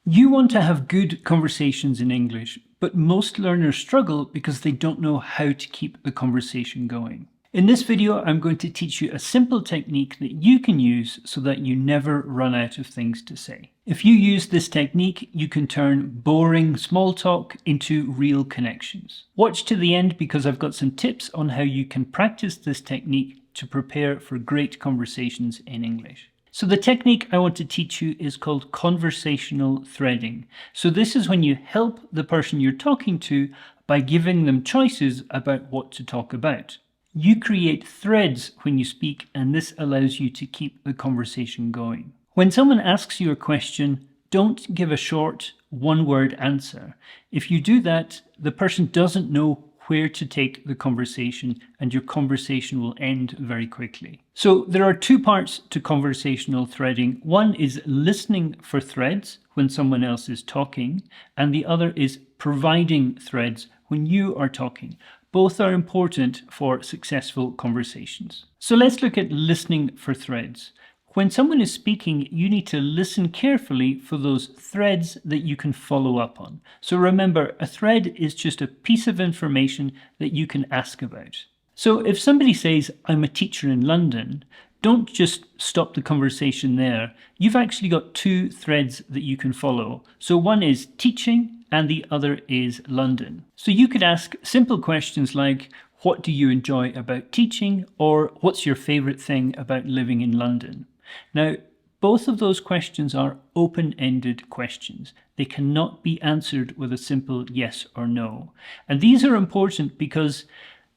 You want to have good conversations in English, but most learners struggle because they don't know how to keep the conversation going. In this video, I'm going to teach you a simple technique that you can use so that you never run out of things to say. If you use this technique, you can turn boring small talk into real connections. Watch to the end because I've got some tips on how you can practice this technique to prepare for great conversations in English. So the technique I want to teach you is called conversational threading. So this is when you help the person you're talking to by giving them choices about what to talk about. You create threads when you speak, and this allows you to keep the conversation going. When someone asks you a question, don't give a short, one-word answer. If you do that, the person doesn't know where to take the conversation, and your conversation will end very quickly. So there are two parts to conversational threading. One is listening for threads when someone else is talking, and the other is providing threads when you are talking. Both are important for successful conversations. So let's look at listening for threads. When someone is speaking, you need to listen carefully for those threads that you can follow up on. So remember, a thread is just a piece of information that you can ask about. So if somebody says, I'm a teacher in London, don't just stop the conversation there. You've actually got two threads that you can follow. So one is teaching and the other is London. So you could ask simple questions like, what do you enjoy about teaching? Or what's your favorite thing about living in London? Now, both of those questions are open-ended questions. They cannot be answered with a simple yes or no. And these are important because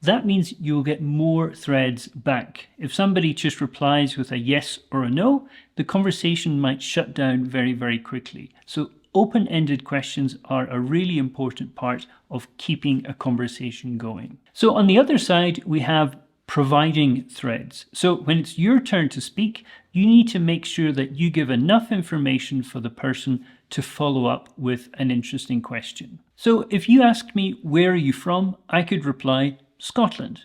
that means you'll get more threads back. If somebody just replies with a yes or a no, the conversation might shut down very, very quickly. So open-ended questions are a really important part of keeping a conversation going. So on the other side, we have providing threads. So when it's your turn to speak, you need to make sure that you give enough information for the person to follow up with an interesting question. So if you asked me, where are you from? I could reply, Scotland.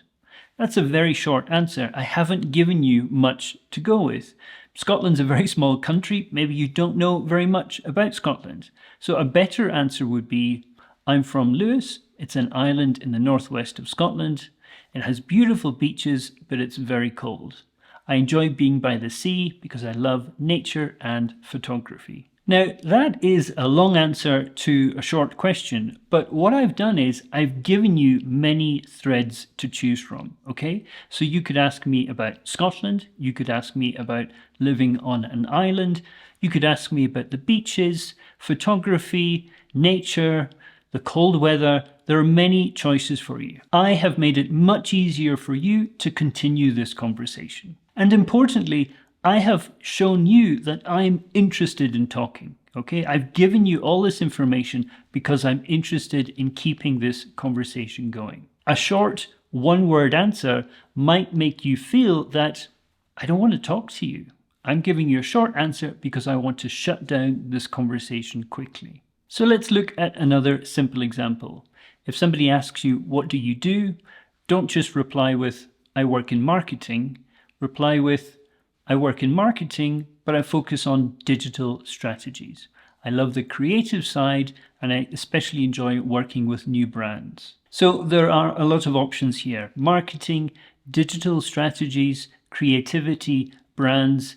That's a very short answer. I haven't given you much to go with. Scotland's a very small country. Maybe you don't know very much about Scotland. So a better answer would be, I'm from Lewis. It's an island in the northwest of Scotland. It has beautiful beaches, but it's very cold. I enjoy being by the sea because I love nature and photography. Now, that is a long answer to a short question, but what I've done is I've given you many threads to choose from, okay? So you could ask me about Scotland, you could ask me about living on an island, you could ask me about the beaches, photography, nature, the cold weather. There are many choices for you. I have made it much easier for you to continue this conversation. And importantly, I have shown you that I'm interested in talking, okay? I've given you all this information because I'm interested in keeping this conversation going. A short one-word answer might make you feel that I don't want to talk to you. I'm giving you a short answer because I want to shut down this conversation quickly. So let's look at another simple example. If somebody asks you, what do you do? Don't just reply with, I work in marketing. Reply with, I work in marketing, but I focus on digital strategies. I love the creative side, and I especially enjoy working with new brands. So there are a lot of options here. Marketing, digital strategies, creativity, brands.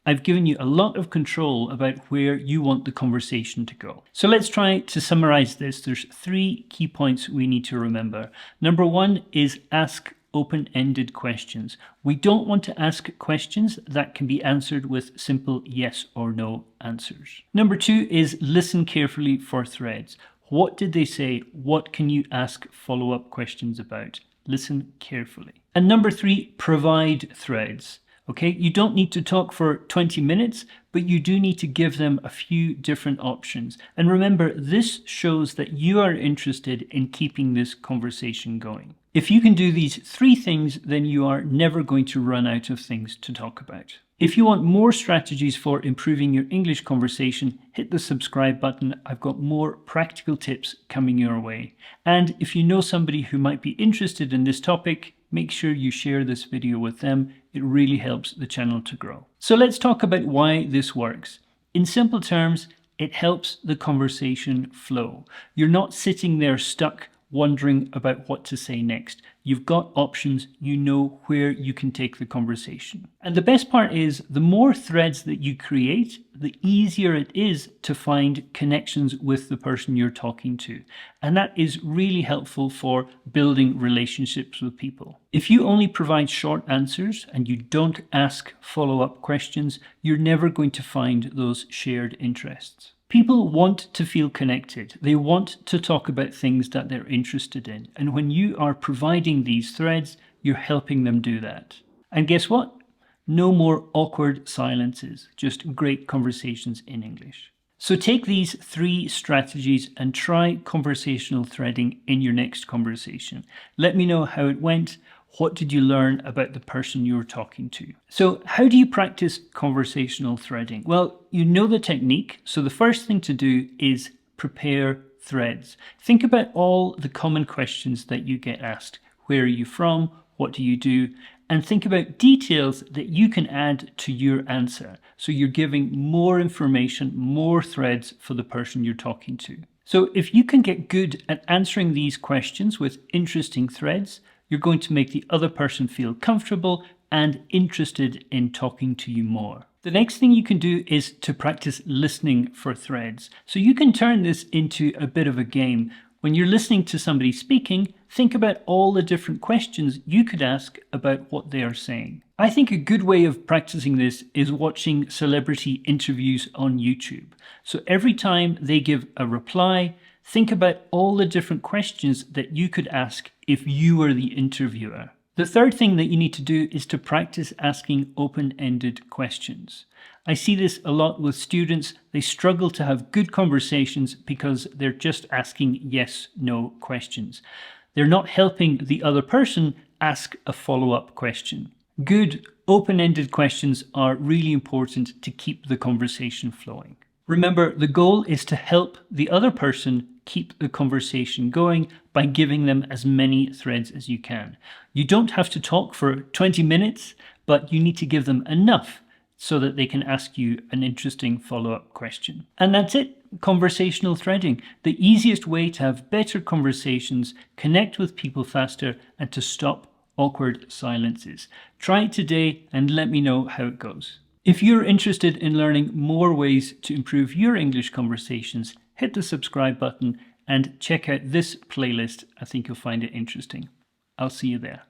I've given you a lot of control about where you want the conversation to go. So let's try to summarize this. There's 3 key points we need to remember. Number 1 is ask open-ended questions. We don't want to ask questions that can be answered with simple yes or no answers. Number 2 is listen carefully for threads. What did they say? What can you ask follow-up questions about? Listen carefully. And number 3, provide threads. Okay, you don't need to talk for 20 minutes, but you do need to give them a few different options. And remember, this shows that you are interested in keeping this conversation going. If you can do these 3 things, then you are never going to run out of things to talk about. If you want more strategies for improving your English conversation, hit the subscribe button. I've got more practical tips coming your way. And if you know somebody who might be interested in this topic, make sure you share this video with them. It really helps the channel to grow. So let's talk about why this works. In simple terms, it helps the conversation flow. You're not sitting there stuck wondering about what to say next. You've got options, you know where you can take the conversation. And the best part is, the more threads that you create, the easier it is to find connections with the person you're talking to. And that is really helpful for building relationships with people. If you only provide short answers and you don't ask follow-up questions, you're never going to find those shared interests. People want to feel connected. They want to talk about things that they're interested in. And when you are providing these threads, you're helping them do that. And guess what? No more awkward silences, just great conversations in English. So take these 3 strategies and try conversational threading in your next conversation. Let me know how it went. What did you learn about the person you're talking to? So how do you practice conversational threading? Well, you know the technique. So the first thing to do is prepare threads. Think about all the common questions that you get asked. Where are you from? What do you do? And think about details that you can add to your answer. So you're giving more information, more threads for the person you're talking to. So if you can get good at answering these questions with interesting threads, you're going to make the other person feel comfortable and interested in talking to you more. The next thing you can do is to practice listening for threads. So you can turn this into a bit of a game. When you're listening to somebody speaking, think about all the different questions you could ask about what they are saying. I think a good way of practicing this is watching celebrity interviews on YouTube. So every time they give a reply, think about all the different questions that you could ask if you were the interviewer. The third thing that you need to do is to practice asking open-ended questions. I see this a lot with students. They struggle to have good conversations because they're just asking yes/no questions. They're not helping the other person ask a follow-up question. Good open-ended questions are really important to keep the conversation flowing. Remember, the goal is to help the other person keep the conversation going by giving them as many threads as you can. You don't have to talk for 20 minutes, but you need to give them enough so that they can ask you an interesting follow-up question. And that's it. Conversational threading, the easiest way to have better conversations, connect with people faster, and to stop awkward silences. Try it today and let me know how it goes. If you're interested in learning more ways to improve your English conversations, hit the subscribe button and check out this playlist. I think you'll find it interesting. I'll see you there.